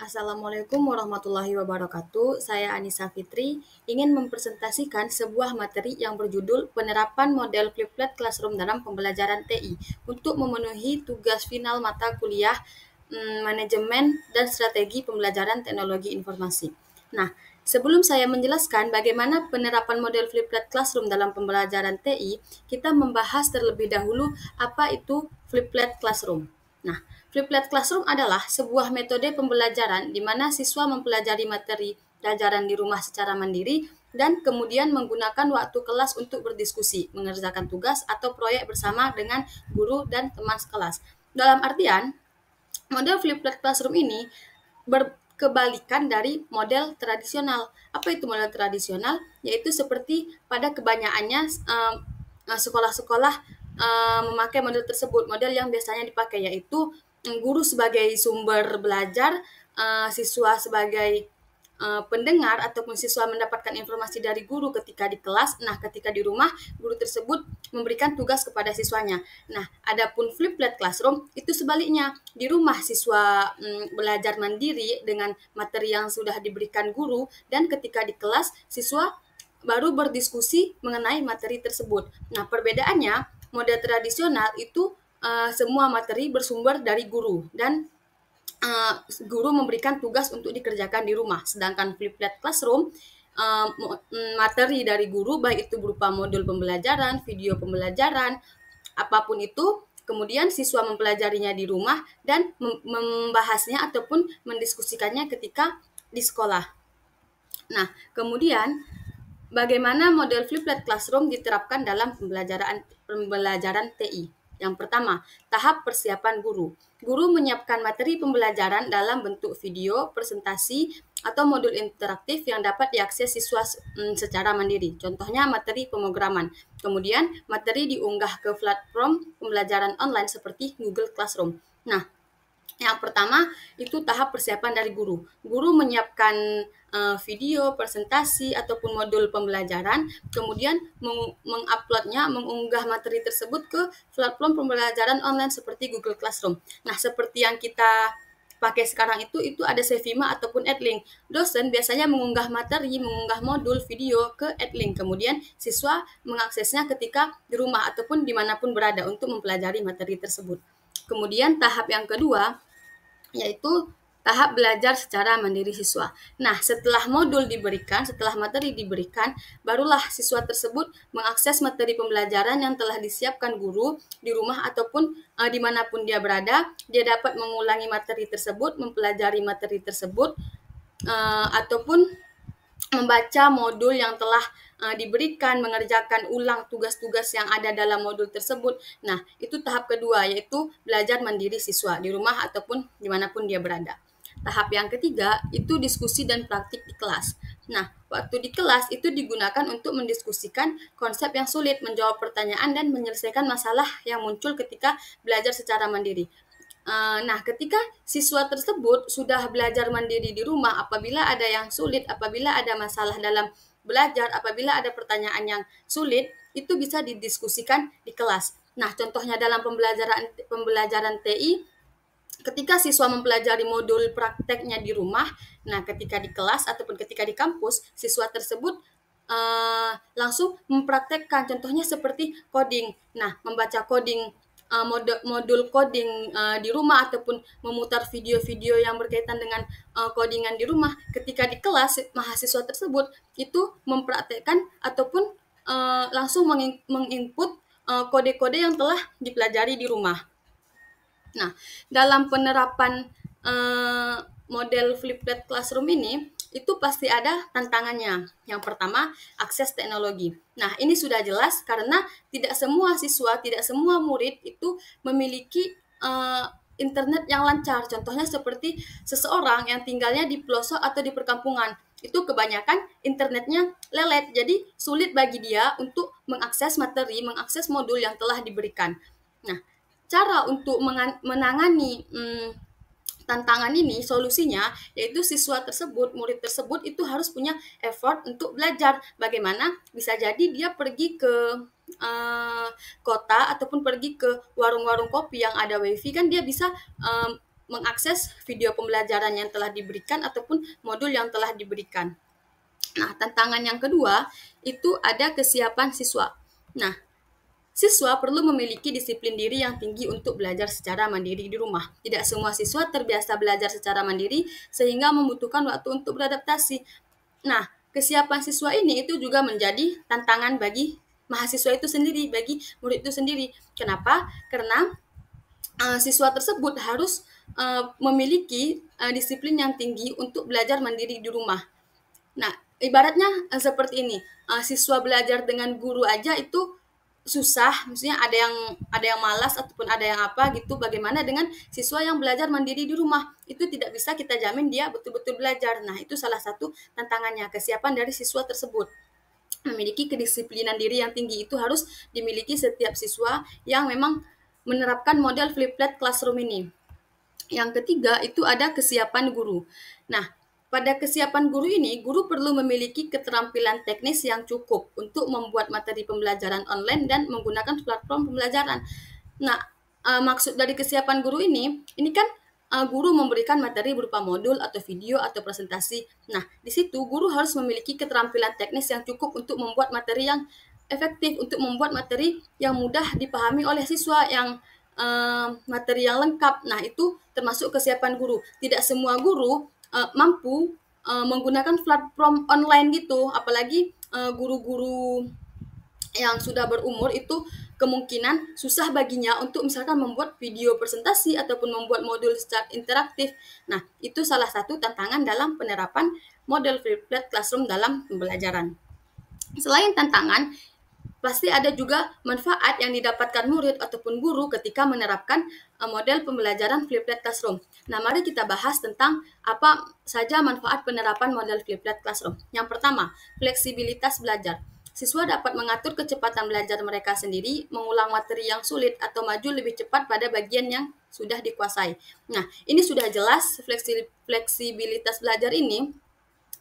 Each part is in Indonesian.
Assalamualaikum warahmatullahi wabarakatuh. Saya Anissa Fitri ingin mempresentasikan sebuah materi yang berjudul Penerapan Model Flipped Classroom dalam Pembelajaran TI untuk memenuhi tugas final mata kuliah Manajemen dan Strategi Pembelajaran Teknologi Informasi. Nah, sebelum saya menjelaskan bagaimana penerapan model Flipped Classroom dalam pembelajaran TI, kita membahas terlebih dahulu apa itu Flipped Classroom. Nah, Flipped Classroom adalah sebuah metode pembelajaran di mana siswa mempelajari materi pelajaran di rumah secara mandiri dan kemudian menggunakan waktu kelas untuk berdiskusi, mengerjakan tugas atau proyek bersama dengan guru dan teman sekelas. Dalam artian, model Flipped Classroom ini berkebalikan dari model tradisional. Apa itu model tradisional? Yaitu seperti pada kebanyakannya sekolah-sekolah memakai model tersebut. Model yang biasanya dipakai yaitu guru sebagai sumber belajar, siswa sebagai pendengar ataupun siswa mendapatkan informasi dari guru ketika di kelas. Nah, ketika di rumah, guru tersebut memberikan tugas kepada siswanya. Nah, adapun Flipped Classroom itu sebaliknya. Di rumah siswa belajar mandiri dengan materi yang sudah diberikan guru dan ketika di kelas siswa baru berdiskusi mengenai materi tersebut. Nah, perbedaannya model tradisional itu semua materi bersumber dari guru dan guru memberikan tugas untuk dikerjakan di rumah. Sedangkan Flipped Classroom materi dari guru baik itu berupa modul pembelajaran, video pembelajaran, apapun itu, kemudian siswa mempelajarinya di rumah dan membahasnya ataupun mendiskusikannya ketika di sekolah. Nah, kemudian bagaimana model Flipped Classroom diterapkan dalam pembelajaran TI? Yang pertama, tahap persiapan guru. Guru menyiapkan materi pembelajaran dalam bentuk video, presentasi, atau modul interaktif yang dapat diakses siswa secara mandiri. Contohnya materi pemrograman. Kemudian materi diunggah ke platform pembelajaran online seperti Google Classroom. Nah, yang pertama itu tahap persiapan dari guru. Guru menyiapkan video, presentasi, ataupun modul pembelajaran, kemudian menguploadnya, mengunggah materi tersebut ke platform pembelajaran online seperti Google Classroom. Nah, seperti yang kita pakai sekarang itu ada Sevima ataupun Edlink. Dosen biasanya mengunggah materi, mengunggah modul video ke Edlink. Kemudian siswa mengaksesnya ketika di rumah ataupun dimanapun berada untuk mempelajari materi tersebut. Kemudian tahap yang kedua yaitu tahap belajar secara mandiri siswa. Nah, setelah modul diberikan, setelah materi diberikan, barulah siswa tersebut mengakses materi pembelajaran yang telah disiapkan guru di rumah ataupun dimanapun dia berada. Dia dapat mengulangi materi tersebut, mempelajari materi tersebut, ataupun membaca modul yang telah diberikan, mengerjakan ulang tugas-tugas yang ada dalam modul tersebut. Nah, itu tahap kedua, yaitu belajar mandiri siswa di rumah ataupun dimanapun dia berada. Tahap yang ketiga itu diskusi dan praktik di kelas. Nah, waktu di kelas itu digunakan untuk mendiskusikan konsep yang sulit, menjawab pertanyaan, dan menyelesaikan masalah yang muncul ketika belajar secara mandiri. Nah, ketika siswa tersebut sudah belajar mandiri di rumah, apabila ada yang sulit, apabila ada masalah dalam belajar, apabila ada pertanyaan yang sulit, itu bisa didiskusikan di kelas. Nah, contohnya dalam pembelajaran TI, ketika siswa mempelajari modul prakteknya di rumah, nah ketika di kelas ataupun ketika di kampus, siswa tersebut langsung mempraktekkan. Contohnya seperti coding. Nah, membaca coding modul coding di rumah ataupun memutar video-video yang berkaitan dengan codingan di rumah. Ketika di kelas, mahasiswa tersebut itu mempraktekkan ataupun langsung menginput kode-kode yang telah dipelajari di rumah. Nah, dalam penerapan model Flipped Classroom ini, itu pasti ada tantangannya. Yang pertama, akses teknologi. Nah, ini sudah jelas karena tidak semua siswa, tidak semua murid itu memiliki internet yang lancar. Contohnya seperti seseorang yang tinggalnya di pelosok atau di perkampungan. Itu kebanyakan internetnya lelet, jadi sulit bagi dia untuk mengakses materi, mengakses modul yang telah diberikan. Nah, cara untuk menangani tantangan ini, solusinya yaitu siswa tersebut, murid tersebut itu harus punya effort untuk belajar. Bagaimana? Bisa jadi dia pergi ke kota ataupun pergi ke warung-warung kopi yang ada wifi, kan dia bisa mengakses video pembelajaran yang telah diberikan ataupun modul yang telah diberikan. Nah, tantangan yang kedua itu ada kesiapan siswa. Nah, siswa perlu memiliki disiplin diri yang tinggi untuk belajar secara mandiri di rumah. Tidak semua siswa terbiasa belajar secara mandiri sehingga membutuhkan waktu untuk beradaptasi. Nah, kesiapan siswa ini itu juga menjadi tantangan bagi mahasiswa itu sendiri, bagi murid itu sendiri. Kenapa? Karena siswa tersebut harus memiliki disiplin yang tinggi untuk belajar mandiri di rumah. Nah, ibaratnya seperti ini, siswa belajar dengan guru aja itu susah, maksudnya ada yang malas ataupun ada yang apa gitu. Bagaimana dengan siswa yang belajar mandiri di rumah? Itu tidak bisa kita jamin dia betul-betul belajar. Nah, itu salah satu tantangannya, kesiapan dari siswa tersebut. Memiliki kedisiplinan diri yang tinggi itu harus dimiliki setiap siswa yang memang menerapkan model flipped classroom ini. Yang ketiga itu ada kesiapan guru. Nah, pada kesiapan guru ini, guru perlu memiliki keterampilan teknis yang cukup untuk membuat materi pembelajaran online dan menggunakan platform pembelajaran. Nah, maksud dari kesiapan guru ini kan guru memberikan materi berupa modul atau video atau presentasi. Nah, di situ guru harus memiliki keterampilan teknis yang cukup untuk membuat materi yang efektif, untuk membuat materi yang mudah dipahami oleh siswa, yang materi yang lengkap. Nah, itu termasuk kesiapan guru. Tidak semua guru mampu menggunakan platform online gitu, apalagi guru-guru yang sudah berumur itu kemungkinan susah baginya untuk misalkan membuat video presentasi ataupun membuat modul secara interaktif. Nah, itu salah satu tantangan dalam penerapan model flipped classroom dalam pembelajaran. Selain tantangan, pasti ada juga manfaat yang didapatkan murid ataupun guru ketika menerapkan model pembelajaran flipped classroom. Nah, mari kita bahas tentang apa saja manfaat penerapan model flipped classroom. Yang pertama, fleksibilitas belajar. Siswa dapat mengatur kecepatan belajar mereka sendiri, mengulang materi yang sulit, atau maju lebih cepat pada bagian yang sudah dikuasai. Nah, ini sudah jelas fleksibilitas belajar ini.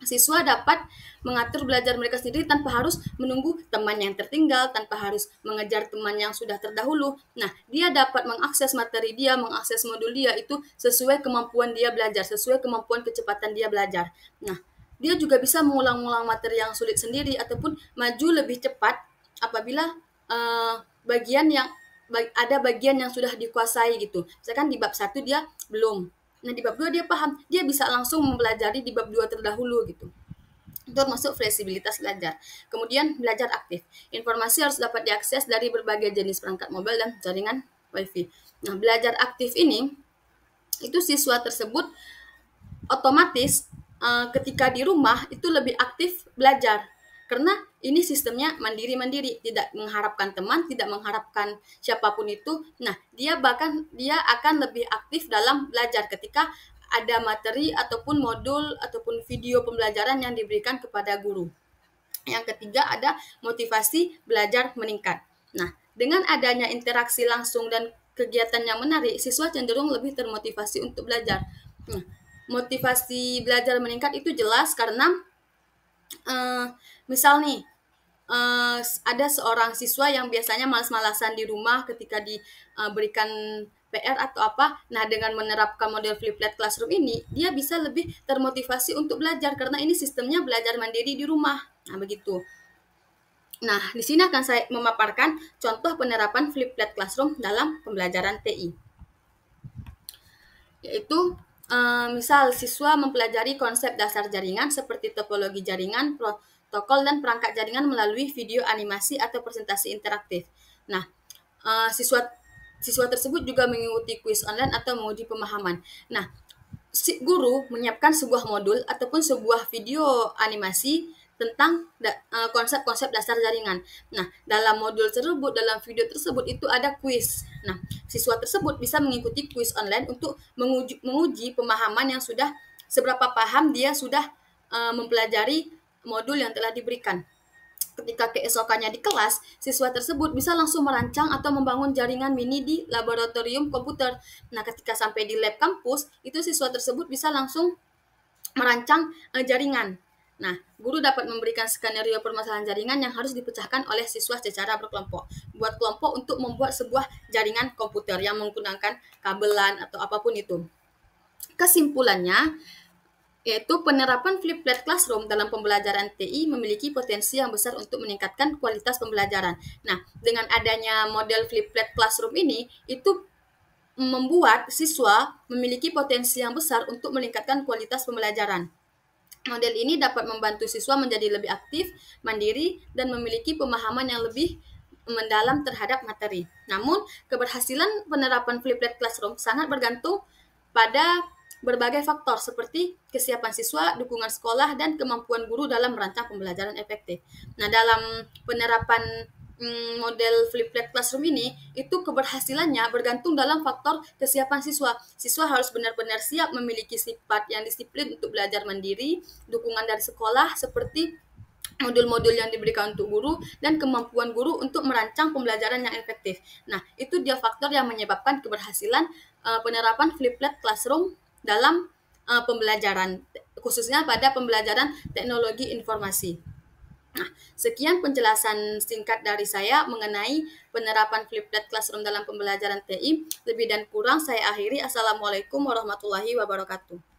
Siswa dapat mengatur belajar mereka sendiri tanpa harus menunggu teman yang tertinggal, tanpa harus mengejar teman yang sudah terdahulu. Nah, dia dapat mengakses materi dia, mengakses modul dia itu sesuai kemampuan dia belajar, sesuai kemampuan kecepatan dia belajar. Nah, dia juga bisa mengulang-ulang materi yang sulit sendiri ataupun maju lebih cepat apabila bagian yang ada bagian yang sudah dikuasai gitu. Misalkan di bab 1 dia belum. Nah, di bab 2 dia paham, dia bisa langsung mempelajari di bab 2 terdahulu gitu. Itu termasuk fleksibilitas belajar. Kemudian belajar aktif. Informasi harus dapat diakses dari berbagai jenis perangkat mobile dan jaringan WiFi. Nah, belajar aktif ini itu siswa tersebut otomatis ketika di rumah itu lebih aktif belajar. Karena ini sistemnya mandiri-mandiri, tidak mengharapkan teman, tidak mengharapkan siapapun itu. Nah, dia akan lebih aktif dalam belajar ketika ada materi ataupun modul ataupun video pembelajaran yang diberikan kepada guru. Yang ketiga ada motivasi belajar meningkat. Nah, dengan adanya interaksi langsung dan kegiatan yang menarik, siswa cenderung lebih termotivasi untuk belajar. Nah, motivasi belajar meningkat itu jelas karena misal nih, ada seorang siswa yang biasanya malas-malasan di rumah ketika diberikan PR atau apa. Nah, dengan menerapkan model flipped classroom ini, dia bisa lebih termotivasi untuk belajar karena ini sistemnya belajar mandiri di rumah. Nah, begitu. Nah, di sini akan saya memaparkan contoh penerapan flipped classroom dalam pembelajaran TI. Yaitu misal siswa mempelajari konsep dasar jaringan seperti topologi jaringan, protokol dan perangkat jaringan melalui video animasi atau presentasi interaktif. Nah, siswa tersebut juga mengikuti kuis online atau menguji pemahaman. Nah, si guru menyiapkan sebuah modul ataupun sebuah video animasi tentang konsep-konsep dasar jaringan. Nah, dalam modul tersebut, dalam video tersebut itu ada kuis. Nah, siswa tersebut bisa mengikuti kuis online untuk menguji pemahaman yang sudah seberapa paham dia sudah mempelajari modul yang telah diberikan. Ketika keesokannya di kelas, siswa tersebut bisa langsung merancang atau membangun jaringan mini di laboratorium komputer. Nah, ketika sampai di lab kampus, itu siswa tersebut bisa langsung merancang jaringan. Nah, guru dapat memberikan skenario permasalahan jaringan yang harus dipecahkan oleh siswa secara berkelompok. Buat kelompok untuk membuat sebuah jaringan komputer yang menggunakan kabelan atau apapun itu. Kesimpulannya, yaitu penerapan flipped classroom dalam pembelajaran TI memiliki potensi yang besar untuk meningkatkan kualitas pembelajaran. Nah, dengan adanya model flipped classroom ini, itu membuat siswa memiliki potensi yang besar untuk meningkatkan kualitas pembelajaran. Model ini dapat membantu siswa menjadi lebih aktif, mandiri, dan memiliki pemahaman yang lebih mendalam terhadap materi. Namun, keberhasilan penerapan flipped classroom sangat bergantung pada berbagai faktor seperti kesiapan siswa, dukungan sekolah, dan kemampuan guru dalam merancang pembelajaran efektif. Nah, dalam penerapan model flipped classroom ini, itu keberhasilannya bergantung dalam faktor kesiapan siswa. Siswa harus benar-benar siap memiliki sifat yang disiplin untuk belajar mandiri, dukungan dari sekolah seperti modul-modul yang diberikan untuk guru, dan kemampuan guru untuk merancang pembelajaran yang efektif. Nah, itu dia faktor yang menyebabkan keberhasilan penerapan flipped classroom dalam pembelajaran, khususnya pada pembelajaran teknologi informasi. Nah, sekian penjelasan singkat dari saya mengenai penerapan flipped classroom dalam pembelajaran TI. Lebih dan kurang saya akhiri. Assalamualaikum warahmatullahi wabarakatuh.